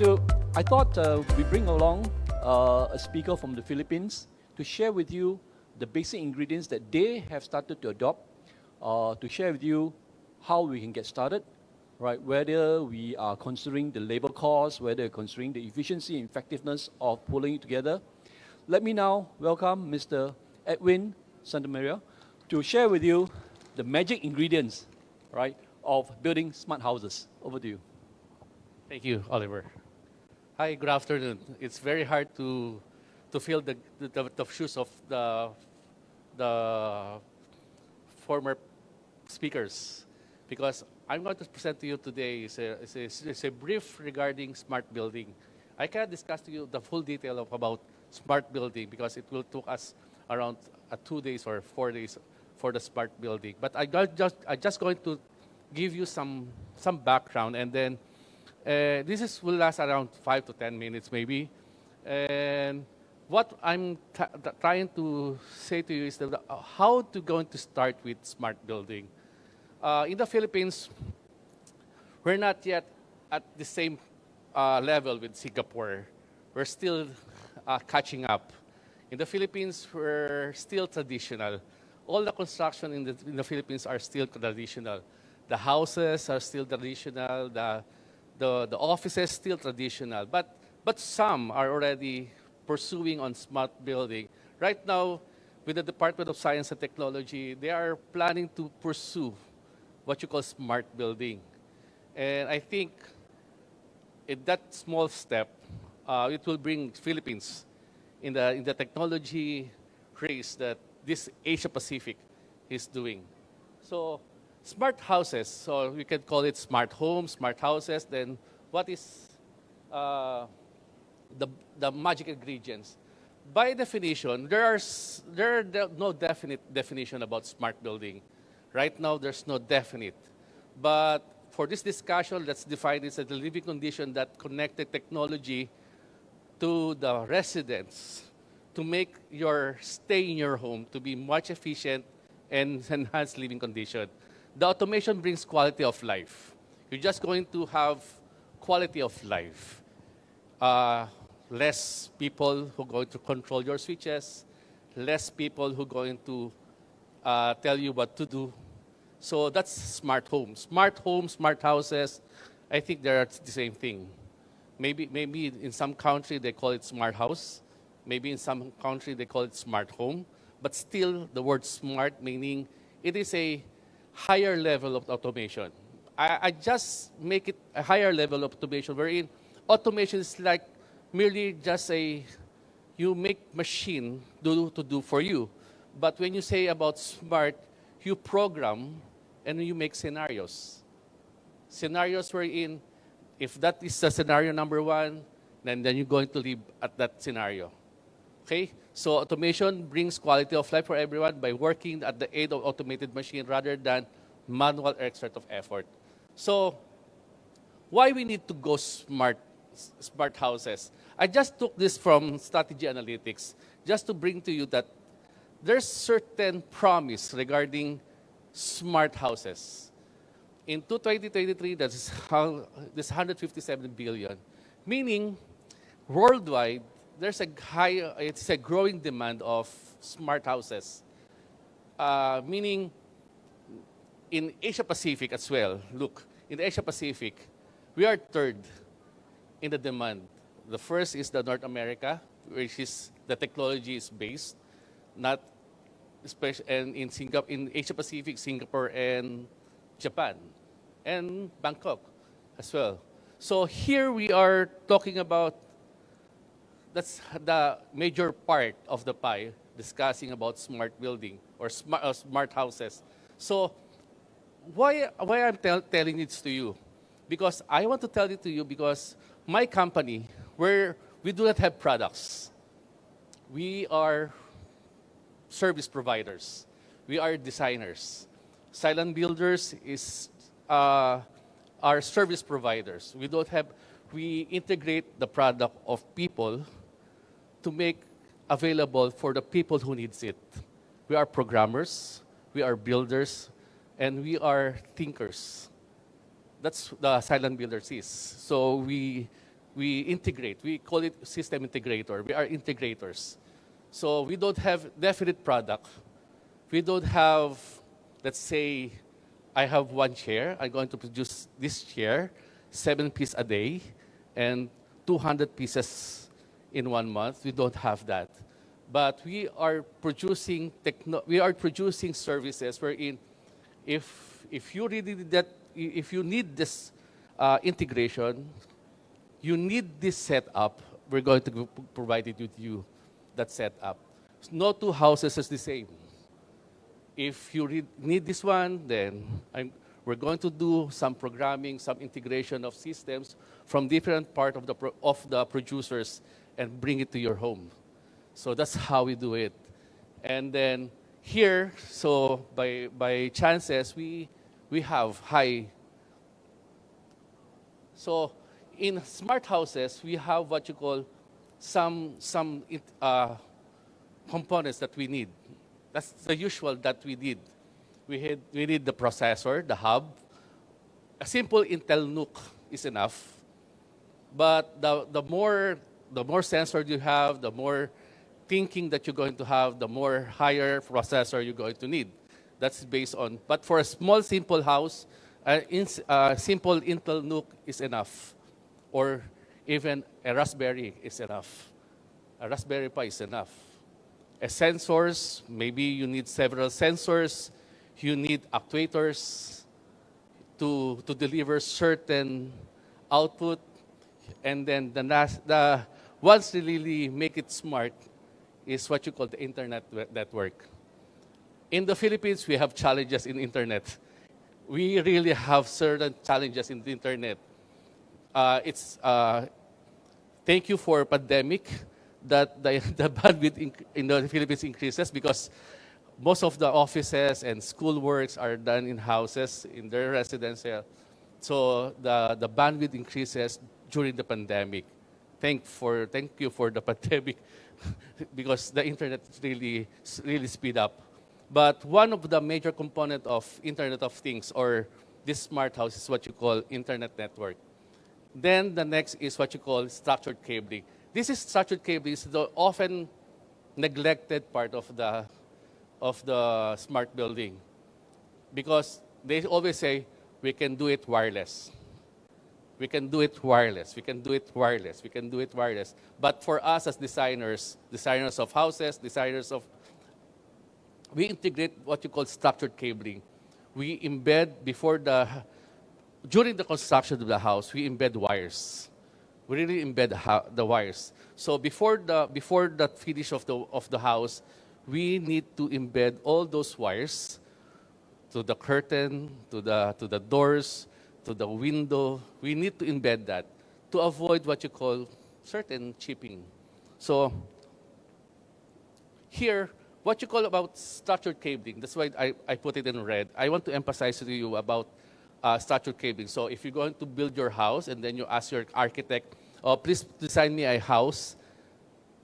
So I thought we bring along a speaker from the Philippines to share with you the basic ingredients that they have started to adopt, to share with you how we can get started, right? Whether we are considering the labor cost, whether considering the efficiency and effectiveness of pulling it together. Let me now welcome Mr. Edwin Santamaria to share with you the magic ingredients, right, of building smart houses. Over to you. Thank you, Oliver. Hi, good afternoon. It's very hard to fill the shoes of the former speakers, because I'm going to present to you today is a brief regarding smart building. I cannot discuss to you the full detail of about smart building because it will take us around 2 days or 4 days for the smart building. But I'm just going to give you some background, and then will last around 5 to 10 minutes maybe. And what I'm trying to say to you is that how going to start with smart building. In the Philippines, we're not yet at the same level with Singapore. We're still catching up. In the Philippines, we're still traditional. All the construction in the Philippines are still traditional. The houses are still traditional. The offices still traditional. But some are already pursuing on smart building. Right now, with the Department of Science and Technology, they are planning to pursue what you call smart building. And I think in that small step, it will bring Philippines in the technology race that this Asia Pacific is doing. So smart houses, so we can call it smart homes, smart houses. Then what is the magic ingredients? By definition, there are no definite definition about smart building. Right now, there's no definite. But for this discussion, let's define it as a living condition that connected technology to the residents to make your stay in your home to be much efficient and enhance living condition. The automation brings quality of life. You're just going to have quality of life. Less people who are going to control your switches, less people who are going to tell you what to do. So that's smart homes. Smart homes, smart houses, I think they're the same thing. Maybe in some country they call it smart house. Maybe in some country they call it smart home. But still, the word smart meaning it is a higher level of automation. I just make it a higher level of automation, wherein automation is like merely just you make machine to do for you. But when you say about smart, you program and you make scenarios. Scenarios wherein if that is the scenario number one, then you're going to live at that scenario. Okay? So automation brings quality of life for everyone by working at the aid of automated machine rather than manual exert of effort. So why we need to go smart houses? I just took this from Strategy Analytics just to bring to you that there's certain promise regarding smart houses. In 2023, this 157 billion, meaning worldwide, it's a growing demand of smart houses. Meaning in Asia Pacific as well. Look, in Asia Pacific, we are third in the demand. The first is the North America, which is the technology is based, not especially and in Asia Pacific, Singapore and Japan, and Bangkok as well. So here we are talking about, that's the major part of the pie, discussing about smart building or smart houses. So why I'm telling this to you? Because I want to tell it to you because my company, we do not have products. We are service providers. We are designers. Silent builders are service providers. We integrate the product of people to make available for the people who needs it. We are programmers, we are builders, and we are thinkers. That's the silent builders is. So we we integrate. We call it system integrator. We are integrators. So we don't have definite product. We don't have, let's say, I have one chair. I'm going to produce this chair, 7 pieces a day, and 200 pieces in 1 month. We don't have that. But we are producing services wherein if you really need that, if you need this integration, you need this setup. We're going to provide it with you, that setup. No two houses is the same. If you need this one, then we're going to do some programming, some integration of systems from different part of the producers and bring it to your home. So that's how we do it. And then here, so by chances, we have high. So in smart houses, we have what you call some components that we need. That's the usual that we need. We need the processor, the hub. A simple Intel NUC is enough. But the more sensors you have, the more thinking that you're going to have, the more higher processor you're going to need. That's based on. But for a small, simple house, simple Intel NUC is enough. Or even a Raspberry is enough. A Raspberry Pi is enough. Sensors, maybe you need several sensors. You need actuators to deliver certain output. And then the once you really make it smart is what you call the internet network. In the Philippines, we have challenges in internet. We really have certain challenges in the internet. Thank you for pandemic that the bandwidth in the Philippines increases because most of the offices and school works are done in houses, in their residential. So the bandwidth increases during the pandemic. Thank you for the pandemic because the internet really speed up. But one of the major component of Internet of Things or this smart house is what you call internet network. Then the next is what you call structured cabling. This is structured cabling, is the often neglected part of the smart building because they always say we can do it wireless. We can do it wireless. We can do it wireless. We can do it wireless. But for us as designers of houses, we integrate what you call structured cabling. We embed during the construction of the house, we embed wires. We really embed the wires. So before the finish of the house, we need to embed all those wires to the curtain, to the doors, to the window. We need to embed that to avoid what you call certain chipping. So here, what you call about structured cabling, that's why I put it in red. I want to emphasize to you about structured cabling. So if you're going to build your house and then you ask your architect, please design me a house,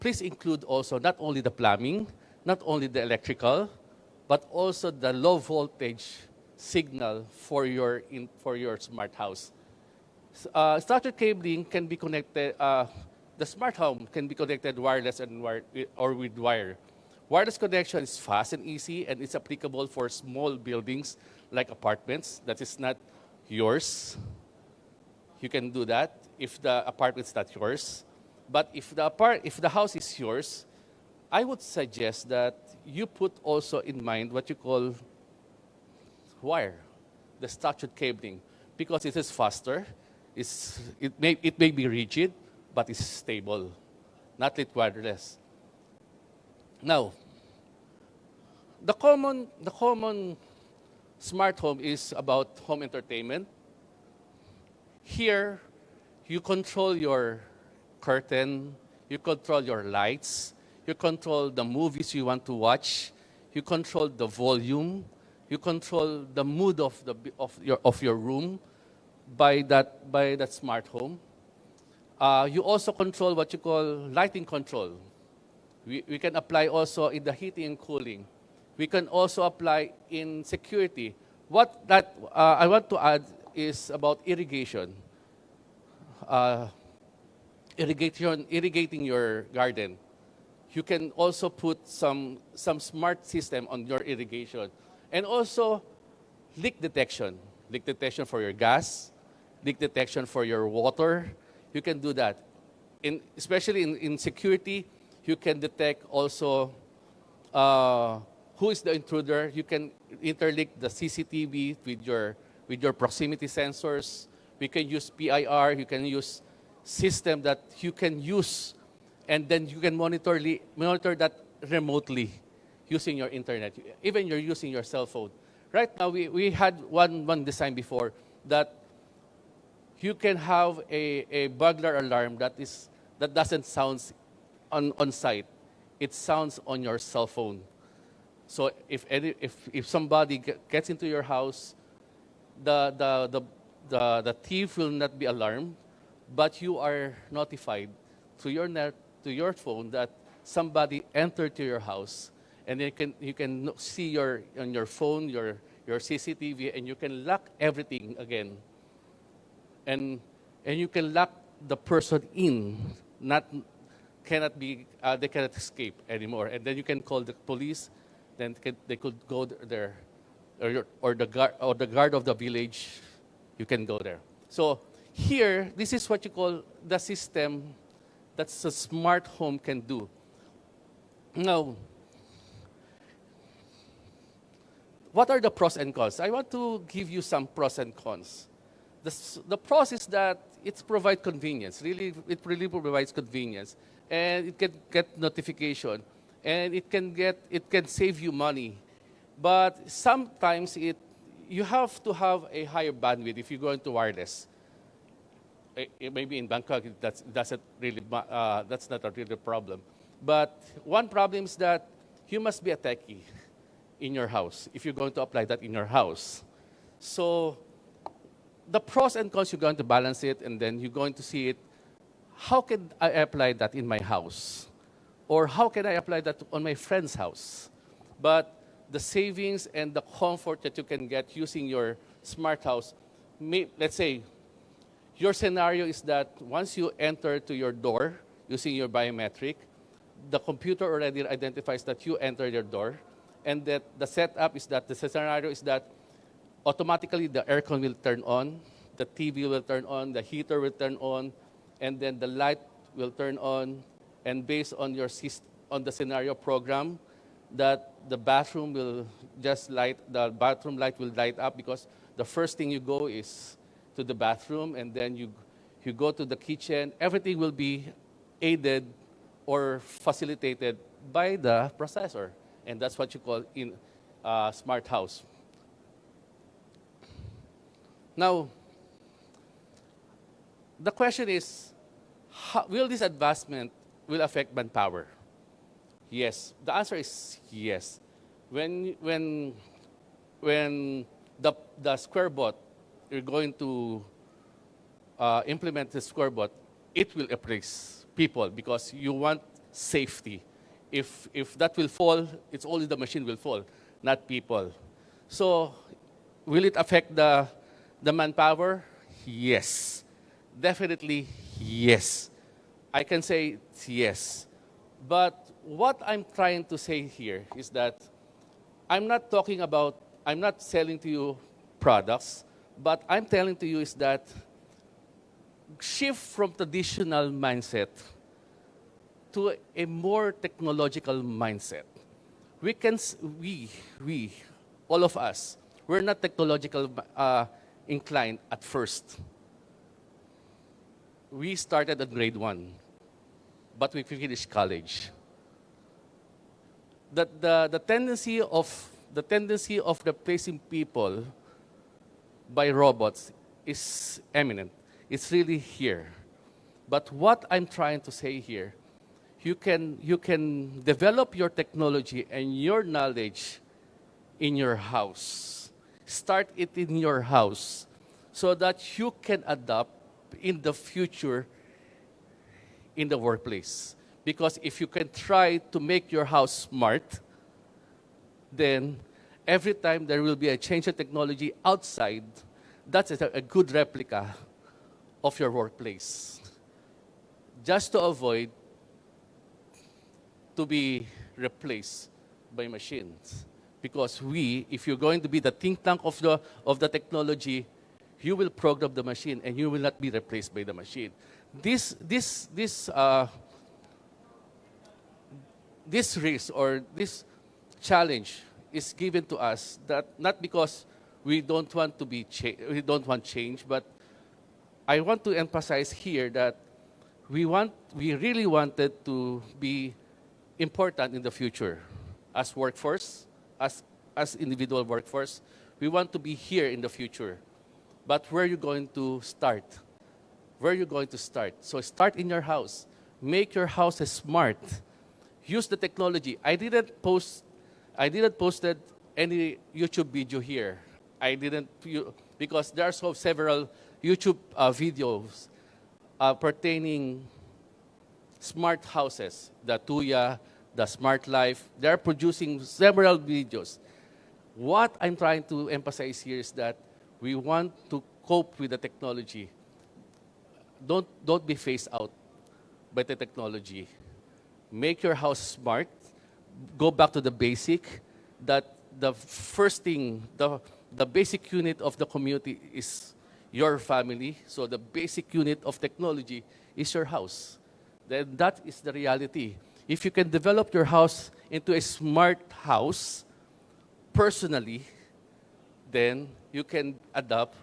please include also not only the plumbing, not only the electrical, but also the low voltage signal for your smart house. Structured cabling can be connected, the smart home can be connected wireless or with wire. Wireless connection is fast and easy, and it's applicable for small buildings like apartments that is not yours. You can do that if the apartment's not yours. But if the house is yours, I would suggest that you put also in mind what you call wire, the structured cabling, because it is faster. It may be rigid, but it's stable, not wireless. Now, the common smart home is about home entertainment. Here, you control your curtain, you control your lights, you control the movies you want to watch, you control the volume, you control the mood of your room by that smart home. You also control what you call lighting control. We can apply also in the heating and cooling. We can also apply in security. What I want to add is about irrigation. irrigating your garden. You can also put some smart system on your irrigation. And also leak detection for your gas, leak detection for your water. You can do that. Especially in security, you can detect also who is the intruder. You can interlink the CCTV with your proximity sensors. We can use PIR. You can use system that you can use, and then you can monitor that remotely using your internet. Even you're using your cell phone. Right now, we had one design before that you can have a burglar alarm that doesn't sound on site. It sounds on your cell phone. So if somebody gets into your house, the thief will not be alarmed, but you are notified through your phone that somebody entered to your house, and you can see on your phone your CCTV, and you can lock everything again, and you can lock the person in, they cannot escape anymore, and then you can call the police, then they could go there, or the guard of the village, you can go there. So here, this is what you call the system that a smart home can do. Now, what are the pros and cons? I want to give you some pros and cons. The pros is that it provides convenience. It really provides convenience, and it can get notification, and it can save you money. But sometimes you have to have a higher bandwidth if you're going to wireless. Maybe in Bangkok, that's not a really problem. But one problem is that you must be a techie in your house if you're going to apply that in your house. So the pros and cons, you're going to balance it, and then you're going to see it. How can I apply that in my house? Or how can I apply that on my friend's house? But the savings and the comfort that you can get using your smart house, let's say, your scenario is that once you enter to your door using your biometric, the computer already identifies that you entered your door, and that the setup is that the scenario is that automatically the aircon will turn on, the TV will turn on, the heater will turn on, and then the light will turn on, and based on on the scenario program, that the bathroom light will light up, because the first thing you go is to the bathroom, and then you go to the kitchen. Everything will be aided or facilitated by the processor, and that's what you call in smart house. Now, the question is, will this advancement will affect manpower? Yes. The answer is yes. When the square bot, you're going to implement the square bot, it will replace people because you want safety. If that will fall, it's only the machine will fall, not people. So, will it affect the manpower? Yes. Definitely yes. I can say yes. But what I'm trying to say here is that I'm not selling to you products, but I'm telling to you is that shift from traditional mindset to a more technological mindset. All of us, we're not technological inclined at first. We started at grade 1, but we finished college. The tendency of replacing people by robots is eminent. It's really here. But what I'm trying to say here, you can develop your technology and your knowledge in your house. Start it in your house so that you can adapt in the future in the workplace. Because if you can try to make your house smart, then every time there will be a change of technology outside, that's a good replica of your workplace. just to avoid to be replaced by machines. Because if you're going to be the think tank of the technology, you will program the machine and you will not be replaced by the machine. This risk or this challenge is given to us that not because we don't want to we don't want change, but I want to emphasize here that we really wanted to be important in the future as workforce, as individual workforce. We want to be here in the future. But where are you going to start? Where are you going to start? So start in your house. Make your house smart. Use the technology. I didn't posted any YouTube video here. Because there are several YouTube videos pertaining smart houses, the Tuya, the Smart Life. They are producing several videos. What I'm trying to emphasize here is that we want to cope with the technology. Don't be phased out by the technology. Make your house smart. Go back to the basic. That the first thing, the basic unit of the community is your family. So the basic unit of technology is your house. Then that is the reality. If you can develop your house into a smart house personally, then you can adapt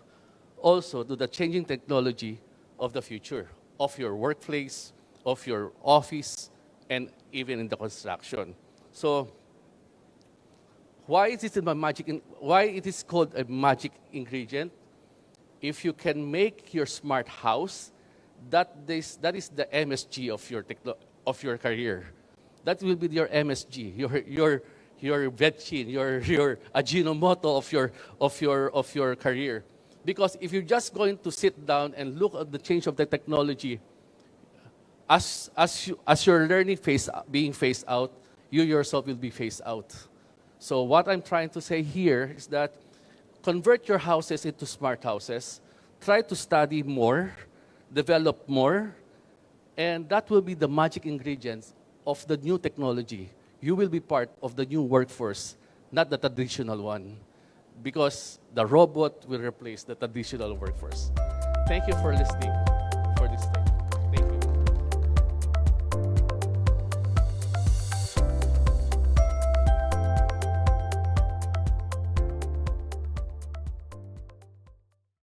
also to the changing technology of the future, of your workplace, of your office, and even in the construction. So why is it called a magic ingredient? If you can make your smart house, that is the MSG of your career. That will be your MSG, your vetchin, your Ajinomoto of your career. Because if you're just going to sit down and look at the change of the technology, as your learning phase being phased out, you yourself will be phased out. So what I'm trying to say here is that convert your houses into smart houses. Try to study more, develop more, and that will be the magic ingredients of the new technology. You will be part of the new workforce, not the traditional one, because the robot will replace the traditional workforce. Thank you for listening.